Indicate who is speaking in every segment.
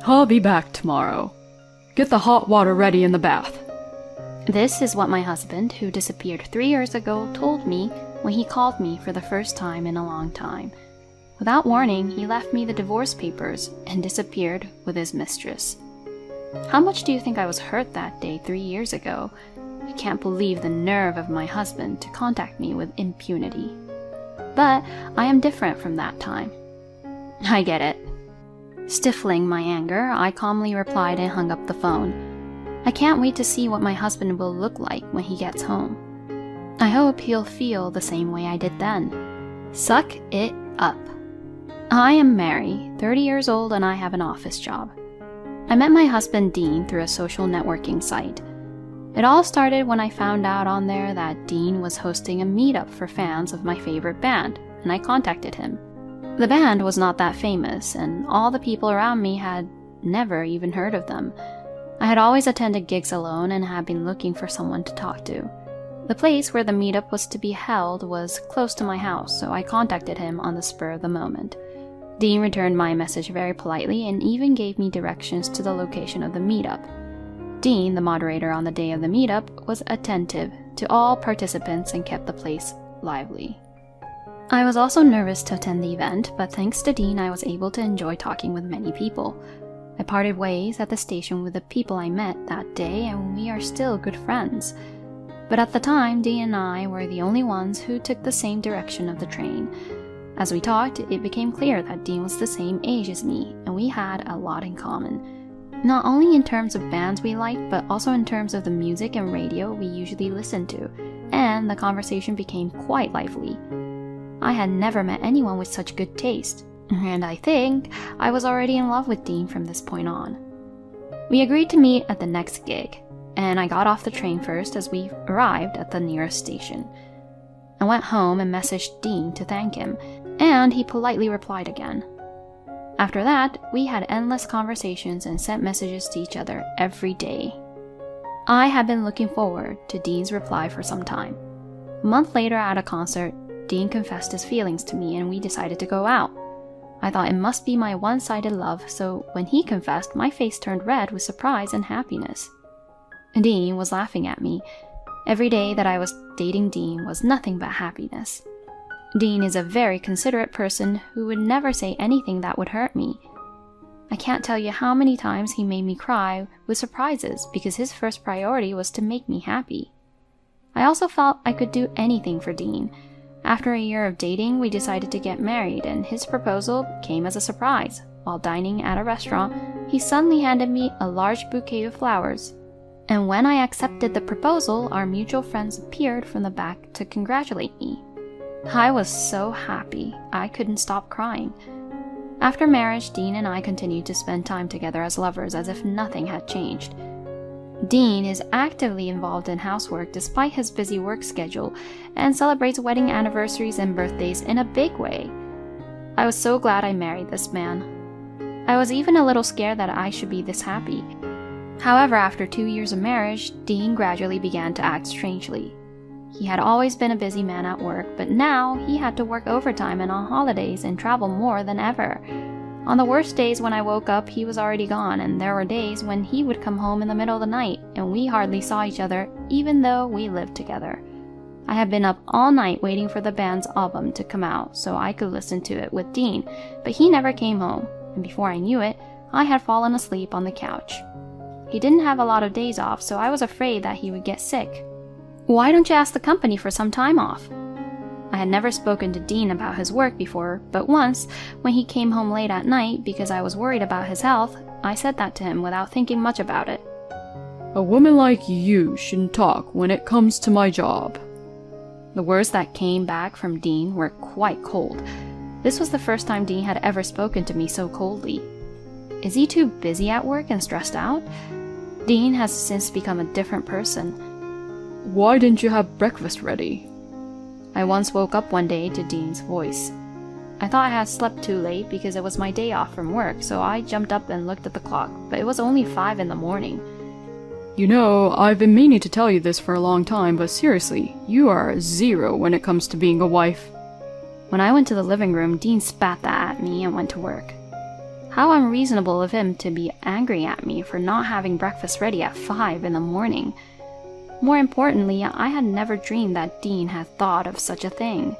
Speaker 1: I'll be back tomorrow. Get the hot water ready in the bath.
Speaker 2: This is what my husband, who disappeared 3 years ago, told me when he called me for the first time in a long time. Without warning, he left me the divorce papers and disappeared with his mistress. How much do you think I was hurt that day 3 years ago? I can't believe the nerve of my husband to contact me with impunity. But I am different from that time. I get it. Stifling my anger, I calmly replied and hung up the phone. I can't wait to see what my husband will look like when he gets home. I hope he'll feel the same way I did then. Suck it up. I am Mary, 30 years old, and I have an office job. I met my husband Dean through a social networking site. It all started when I found out on there that Dean was hosting a meetup for fans of my favorite band, and I contacted him. The band was not that famous, and all the people around me had never even heard of them. I had always attended gigs alone and had been looking for someone to talk to. The place where the meetup was to be held was close to my house, so I contacted him on the spur of the moment. Dean returned my message very politely and even gave me directions to the location of the meetup. Dean, the moderator on the day of the meetup, was attentive to all participants and kept the place lively. I was also nervous to attend the event, but thanks to Dean, I was able to enjoy talking with many people. I parted ways at the station with the people I met that day, and we are still good friends. But at the time, Dean and I were the only ones who took the same direction of the train. As we talked, it became clear that Dean was the same age as me, and we had a lot in common. Not only in terms of bands we liked, but also in terms of the music and radio we usually listened to, and the conversation became quite lively. I had never met anyone with such good taste, and I think I was already in love with Dean from this point on. We agreed to meet at the next gig, and I got off the train first as we arrived at the nearest station. I went home and messaged Dean to thank him, and he politely replied again. After that, we had endless conversations and sent messages to each other every day. I had been looking forward to Dean's reply for some time. A month later at a concert, Dean confessed his feelings to me and we decided to go out. I thought it must be my one-sided love, so when he confessed, my face turned red with surprise and happiness. Dean was laughing at me. Every day that I was dating Dean was nothing but happiness. Dean is a very considerate person who would never say anything that would hurt me. I can't tell you how many times he made me cry with surprises because his first priority was to make me happy. I also felt I could do anything for Dean. After a year of dating, we decided to get married, and his proposal came as a surprise. While dining at a restaurant, he suddenly handed me a large bouquet of flowers. And when I accepted the proposal, our mutual friends appeared from the back to congratulate me. I was so happy, I couldn't stop crying. After marriage, Dean and I continued to spend time together as lovers as if nothing had changed. Dean is actively involved in housework despite his busy work schedule and celebrates wedding anniversaries and birthdays in a big way. I was so glad I married this man. I was even a little scared that I should be this happy. However, after 2 years of marriage, Dean gradually began to act strangely. He had always been a busy man at work, but now he had to work overtime and on holidays and travel more than ever. On the worst days when I woke up, he was already gone, and there were days when he would come home in the middle of the night, and we hardly saw each other, even though we lived together. I had been up all night waiting for the band's album to come out so I could listen to it with Dean, but he never came home, and before I knew it, I had fallen asleep on the couch. He didn't have a lot of days off, so I was afraid that he would get sick. Why don't you ask the company for some time off? I had never spoken to Dean about his work before, but once, when he came home late at night because I was worried about his health, I said that to him without thinking much about it.
Speaker 1: A woman like you shouldn't talk when it comes to my job.
Speaker 2: The words that came back from Dean were quite cold. This was the first time Dean had ever spoken to me so coldly. Is he too busy at work and stressed out? Dean has since become a different person.
Speaker 1: Why didn't you have breakfast ready?
Speaker 2: I once woke up one day to Dean's voice. I thought I had slept too late because it was my day off from work, so I jumped up and looked at the clock, but it was only 5 in the morning.
Speaker 1: You know, I've been meaning to tell you this for a long time, but seriously, you are a 0 when it comes to being a wife.
Speaker 2: When I went to the living room, Dean spat that at me and went to work. How unreasonable of him to be angry at me for not having breakfast ready at 5 in the morning. More importantly, I had never dreamed that Dean had thought of such a thing.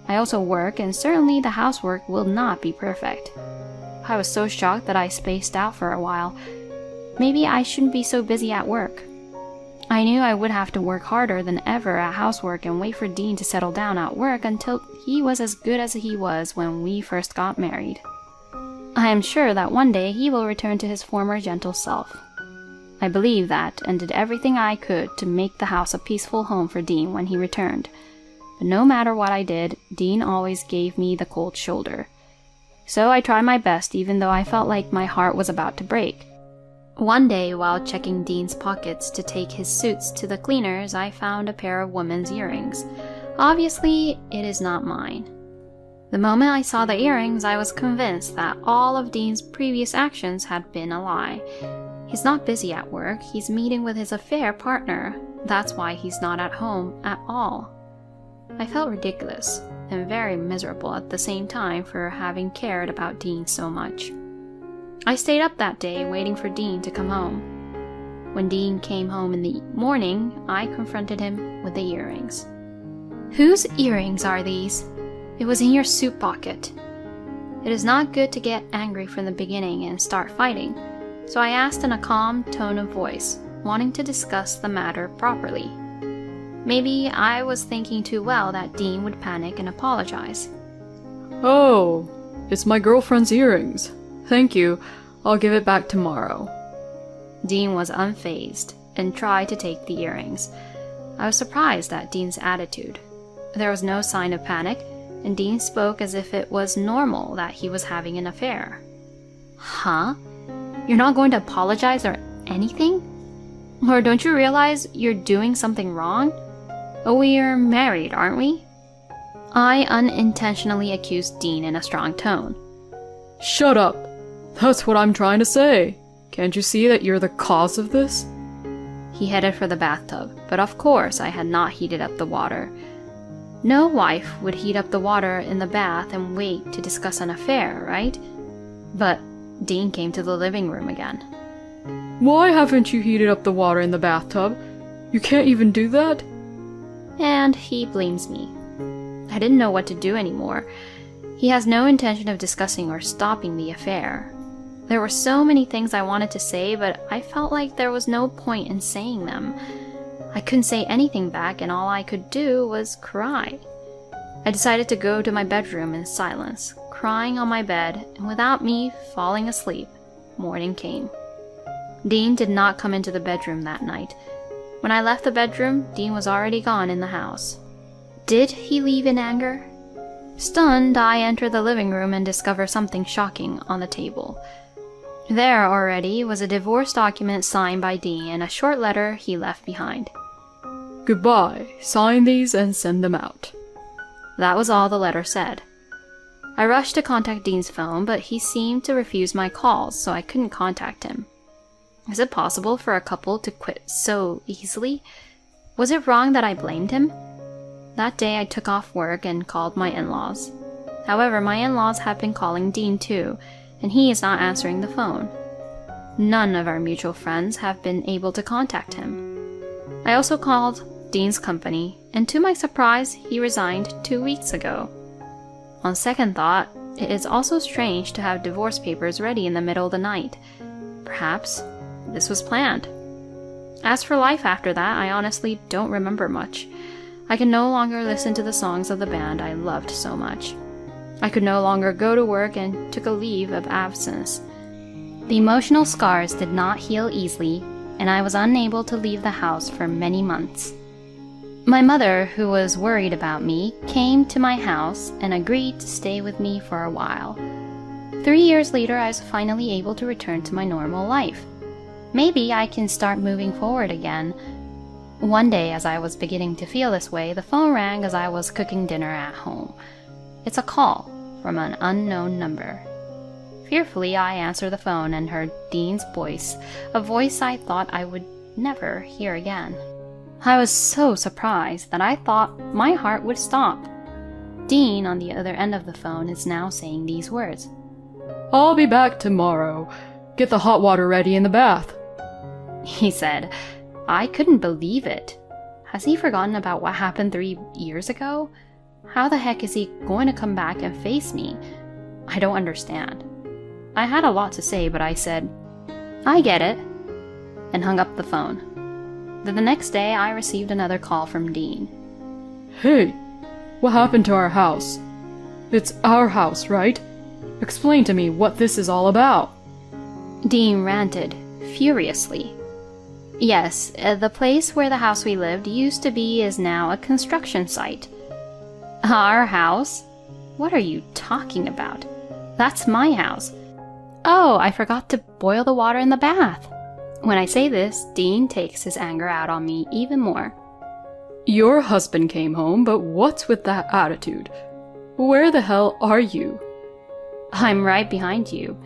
Speaker 2: I also work, and certainly the housework will not be perfect. I was so shocked that I spaced out for a while. Maybe I shouldn't be so busy at work. I knew I would have to work harder than ever at housework and wait for Dean to settle down at work until he was as good as he was when we first got married. I am sure that one day he will return to his former gentle self. I believe that and did everything I could to make the house a peaceful home for Dean when he returned. But no matter what I did, Dean always gave me the cold shoulder. So I tried my best even though I felt like my heart was about to break. One day, while checking Dean's pockets to take his suits to the cleaners, I found a pair of women's earrings. Obviously, it is not mine. The moment I saw the earrings, I was convinced that all of Dean's previous actions had been a lie. He's not busy at work, he's meeting with his affair partner. That's why he's not at home at all. I felt ridiculous and very miserable at the same time for having cared about Dean so much. I stayed up that day waiting for Dean to come home. When Dean came home in the morning, I confronted him with the earrings. "Whose earrings are these? It was in your suit pocket." It is not good to get angry from the beginning and start fighting, so I asked in a calm tone of voice, wanting to discuss the matter properly. Maybe I was thinking too well that Dean would panic and apologize.
Speaker 1: Oh, it's my girlfriend's earrings. Thank you. I'll give it back tomorrow.
Speaker 2: Dean was unfazed and tried to take the earrings. I was surprised at Dean's attitude. There was no sign of panic, and Dean spoke as if it was normal that he was having an affair. Huh? You're not going to apologize or anything? Or don't you realize you're doing something wrong? We're married, aren't we? I unintentionally accused Dean in a strong tone.
Speaker 1: Shut up! That's what I'm trying to say. Can't you see that you're the cause of this?
Speaker 2: He headed for the bathtub, but of course I had not heated up the water. No wife would heat up the water in the bath and wait to discuss an affair, right? But Dean came to the living room again.
Speaker 1: Why haven't you heated up the water in the bathtub? You can't even do that?
Speaker 2: And he blames me. I didn't know what to do anymore. He has no intention of discussing or stopping the affair. There were so many things I wanted to say, but I felt like there was no point in saying them. I couldn't say anything back, and all I could do was cry. I decided to go to my bedroom in silence, crying on my bed, and without me falling asleep, morning came. Dean did not come into the bedroom that night. When I left the bedroom, Dean was already gone in the house. Did he leave in anger? Stunned, I enter the living room and discover something shocking on the table. There already was a divorce document signed by Dean and a short letter he left behind.
Speaker 1: Goodbye. Sign these and send them out.
Speaker 2: That was all the letter said. I rushed to contact Dean's phone, but he seemed to refuse my calls, so I couldn't contact him. Is it possible for a couple to quit so easily? Was it wrong that I blamed him? That day I took off work and called my in-laws. However, my in-laws have been calling Dean too, and he is not answering the phone. None of our mutual friends have been able to contact him. I also called Dean's company, and to my surprise, he resigned 2 weeks ago. On second thought, it is also strange to have divorce papers ready in the middle of the night. Perhaps this was planned. As for life after that, I honestly don't remember much. I can no longer listen to the songs of the band I loved so much. I could no longer go to work and took a leave of absence. The emotional scars did not heal easily, and I was unable to leave the house for many months. My mother, who was worried about me, came to my house and agreed to stay with me for a while. 3 years later, I was finally able to return to my normal life. Maybe I can start moving forward again. One day, as I was beginning to feel this way, the phone rang as I was cooking dinner at home. It's a call from an unknown number. Fearfully, I answered the phone and heard Dean's voice, a voice I thought I would never hear again. I was so surprised that I thought my heart would stop. Dean, on the other end of the phone, is now saying these words.
Speaker 1: I'll be back tomorrow. Get the hot water ready in the bath.
Speaker 2: He said. I couldn't believe it. Has he forgotten about what happened 3 years ago? How the heck is he going to come back and face me? I don't understand. I had a lot to say, but I said, I get it, and hung up the phone. Then the next day, I received another call from Dean.
Speaker 1: Hey, what happened to our house? It's our house, right? Explain to me what this is all about.
Speaker 2: Dean ranted furiously. Yes, the place where the house we lived used to be is now a construction site. Our house? What are you talking about? That's my house. Oh, I forgot to boil the water in the bath. When I say this, Dean takes his anger out on me even more.
Speaker 1: Your husband came home, but what's with that attitude? Where the hell are you?
Speaker 2: I'm right behind you.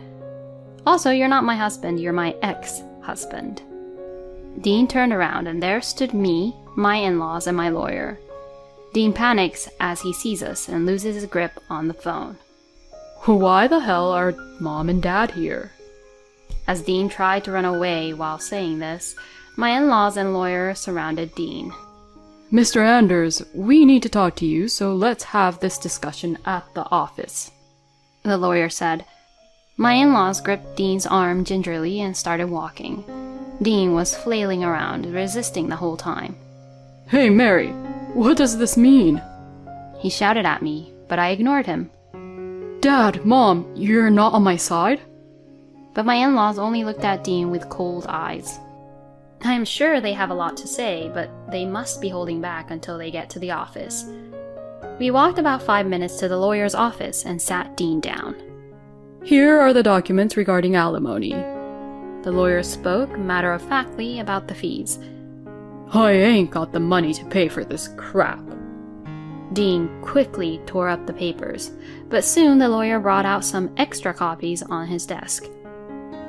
Speaker 2: Also, you're not my husband, you're my ex-husband. Dean turned around and there stood me, my in-laws, and my lawyer. Dean panics as he sees us and loses his grip on the phone.
Speaker 1: Why the hell are Mom and Dad here?
Speaker 2: As Dean tried to run away while saying this, my in-laws and lawyer surrounded Dean.
Speaker 1: Mr. Anders, we need to talk to you, so let's have this discussion at the office.
Speaker 2: The lawyer said. My in-laws gripped Dean's arm gingerly and started walking. Dean was flailing around, resisting the whole time.
Speaker 1: Hey, Mary, what does this mean?
Speaker 2: He shouted at me, but I ignored him.
Speaker 1: Dad, Mom, you're not on my side?
Speaker 2: But my in-laws only looked at Dean with cold eyes. I am sure they have a lot to say, but they must be holding back until they get to the office. We walked about 5 minutes to the lawyer's office and sat Dean down.
Speaker 1: Here are the documents regarding alimony.
Speaker 2: The lawyer spoke matter-of-factly about the fees.
Speaker 1: I ain't got the money to pay for this crap.
Speaker 2: Dean quickly tore up the papers, but soon the lawyer brought out some extra copies on his desk.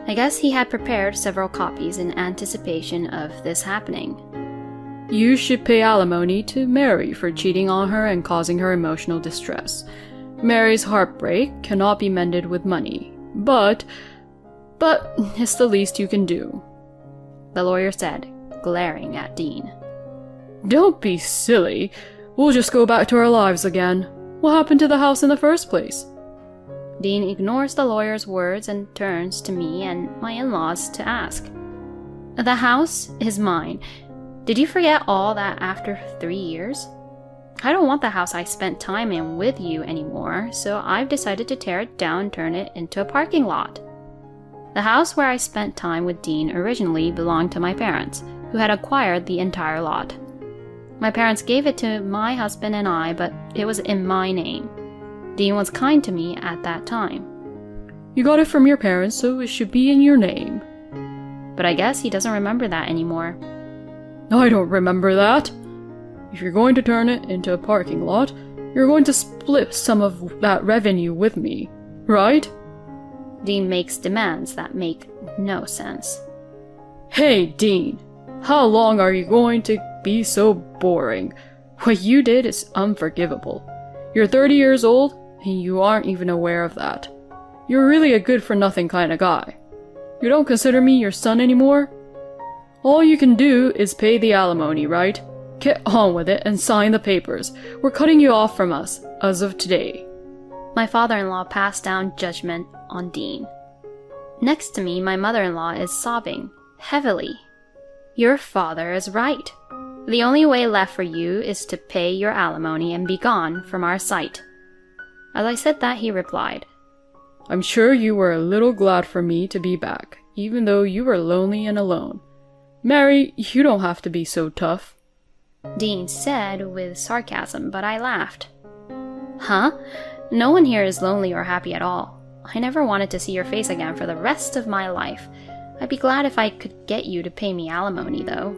Speaker 2: I guess he had prepared several copies in anticipation of this happening.
Speaker 1: You should pay alimony to Mary for cheating on her and causing her emotional distress. Mary's heartbreak cannot be mended with money, but it's the least you can do,
Speaker 2: the lawyer said, glaring at Dean.
Speaker 1: Don't be silly. We'll just go back to our lives again. What happened to the house in the first place?
Speaker 2: Dean ignores the lawyer's words and turns to me and my in-laws to ask. The house is mine. Did you forget all that after 3 years? I don't want the house I spent time in with you anymore, so I've decided to tear it down and turn it into a parking lot. The house where I spent time with Dean originally belonged to my parents, who had acquired the entire lot. My parents gave it to my husband and I, but it was in my name. Dean was kind to me at that time.
Speaker 1: You got it from your parents, so it should be in your name.
Speaker 2: But I guess he doesn't remember that anymore.
Speaker 1: I don't remember that. If you're going to turn it into a parking lot, you're going to split some of that revenue with me, right?
Speaker 2: Dean makes demands that make no sense.
Speaker 1: Hey, Dean, how long are you going to be so boring? What you did is unforgivable. You're 30 years old, and you aren't even aware of that. You're really a good-for-nothing kind of guy. You don't consider me your son anymore? All you can do is pay the alimony, right? Get on with it and sign the papers. We're cutting you off from us, as of today.
Speaker 2: My father-in-law passed down judgment on Dean. Next to me, my mother-in-law is sobbing, heavily. Your father is right. The only way left for you is to pay your alimony and be gone from our sight. As I said that, he replied,
Speaker 1: I'm sure you were a little glad for me to be back, even though you were lonely and alone. Mary, you don't have to be so tough.
Speaker 2: Dean said with sarcasm, but I laughed. Huh? No one here is lonely or happy at all. I never wanted to see your face again for the rest of my life. I'd be glad if I could get you to pay me alimony, though,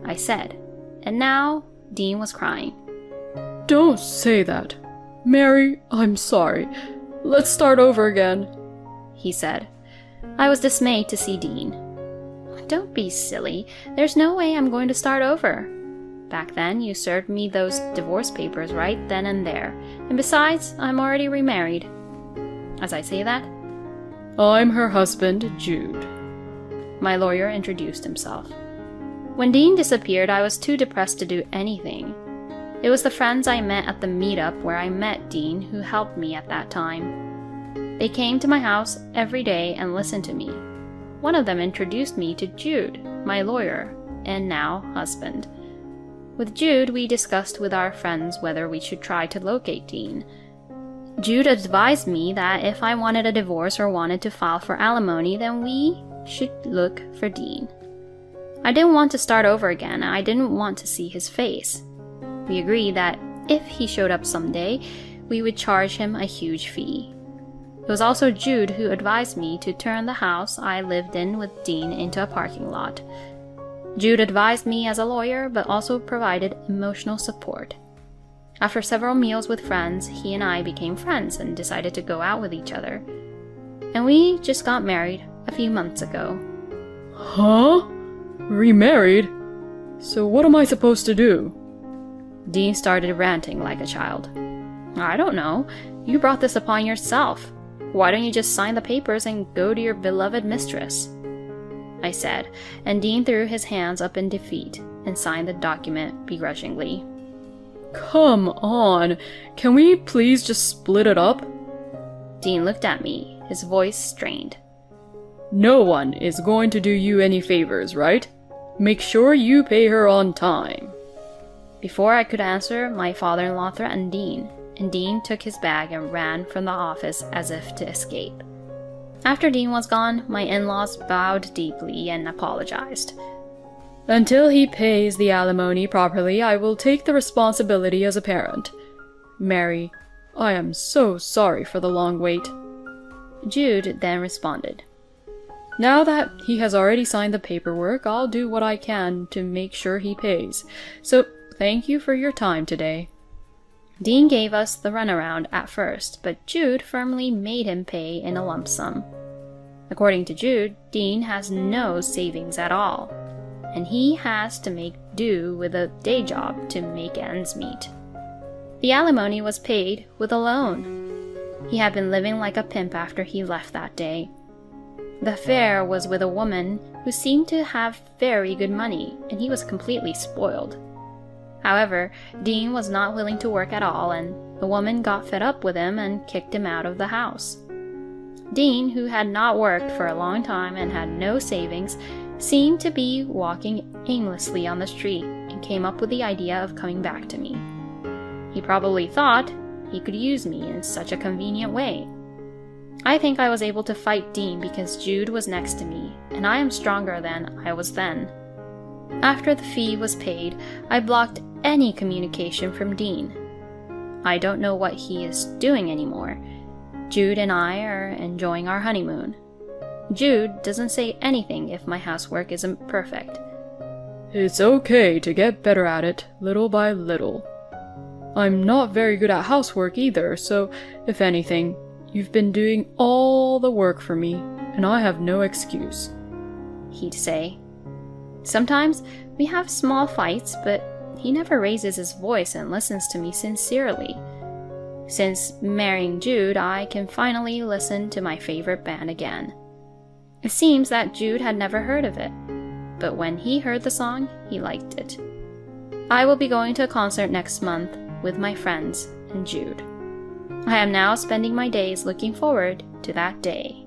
Speaker 2: I said, and now Dean was crying.
Speaker 1: Don't say that. Mary, I'm sorry. Let's start over again,
Speaker 2: he said. I was dismayed to see Dean. Don't be silly. There's no way I'm going to start over. Back then, you served me those divorce papers right then and there, and besides, I'm already remarried. As I say that,
Speaker 1: I'm her husband, Jude.
Speaker 2: My lawyer introduced himself. When Dean disappeared, I was too depressed to do anything. It was the friends I met at the meetup where I met Dean who helped me at that time. They came to my house every day and listened to me. One of them introduced me to Jude, my lawyer, and now husband. With Jude, we discussed with our friends whether we should try to locate Dean. Jude advised me that if I wanted a divorce or wanted to file for alimony, then we should look for Dean. I didn't want to start over again, and I didn't want to see his face. We agreed that if he showed up someday, we would charge him a huge fee. It was also Jude who advised me to turn the house I lived in with Dean into a parking lot. Jude advised me as a lawyer, but also provided emotional support. After several meals with friends, he and I became friends and decided to go out with each other. And we just got married a few months ago.
Speaker 1: Huh? Remarried? So what am I supposed to do?
Speaker 2: Dean started ranting like a child. I don't know. You brought this upon yourself. Why don't you just sign the papers and go to your beloved mistress? I said, and Dean threw his hands up in defeat and signed the document begrudgingly.
Speaker 1: Come on, can we please just split it up?
Speaker 2: Dean looked at me, his voice strained.
Speaker 1: No one is going to do you any favors, right? Make sure you pay her on time.
Speaker 2: Before I could answer, my father-in-law threatened Dean, and Dean took his bag and ran from the office as if to escape. After Dean was gone, my in-laws bowed deeply and apologized.
Speaker 1: Until he pays the alimony properly, I will take the responsibility as a parent. Mary, I am so sorry for the long wait.
Speaker 2: Jude then responded.
Speaker 1: Now that he has already signed the paperwork, I'll do what I can to make sure he pays. So, thank you for your time today.
Speaker 2: Dean gave us the runaround at first, but Jude firmly made him pay in a lump sum. According to Jude, Dean has no savings at all, and he has to make do with a day job to make ends meet. The alimony was paid with a loan. He had been living like a pimp after he left that day. The affair was with a woman who seemed to have very good money, and he was completely spoiled. However, Dean was not willing to work at all, and the woman got fed up with him and kicked him out of the house. Dean, who had not worked for a long time and had no savings, seemed to be walking aimlessly on the street and came up with the idea of coming back to me. He probably thought he could use me in such a convenient way. I think I was able to fight Dean because Jude was next to me, and I am stronger than I was then. After the fee was paid, I blocked any communication from Dean. I don't know what he is doing anymore. Jude and I are enjoying our honeymoon. Jude doesn't say anything if my housework isn't perfect.
Speaker 1: It's okay to get better at it, little by little. I'm not very good at housework either, so if anything, you've been doing all the work for me, and I have no excuse,
Speaker 2: he'd say. Sometimes we have small fights, but he never raises his voice and listens to me sincerely. Since marrying Jude, I can finally listen to my favorite band again. It seems that Jude had never heard of it, but when he heard the song, he liked it. I will be going to a concert next month with my friends and Jude. I am now spending my days looking forward to that day.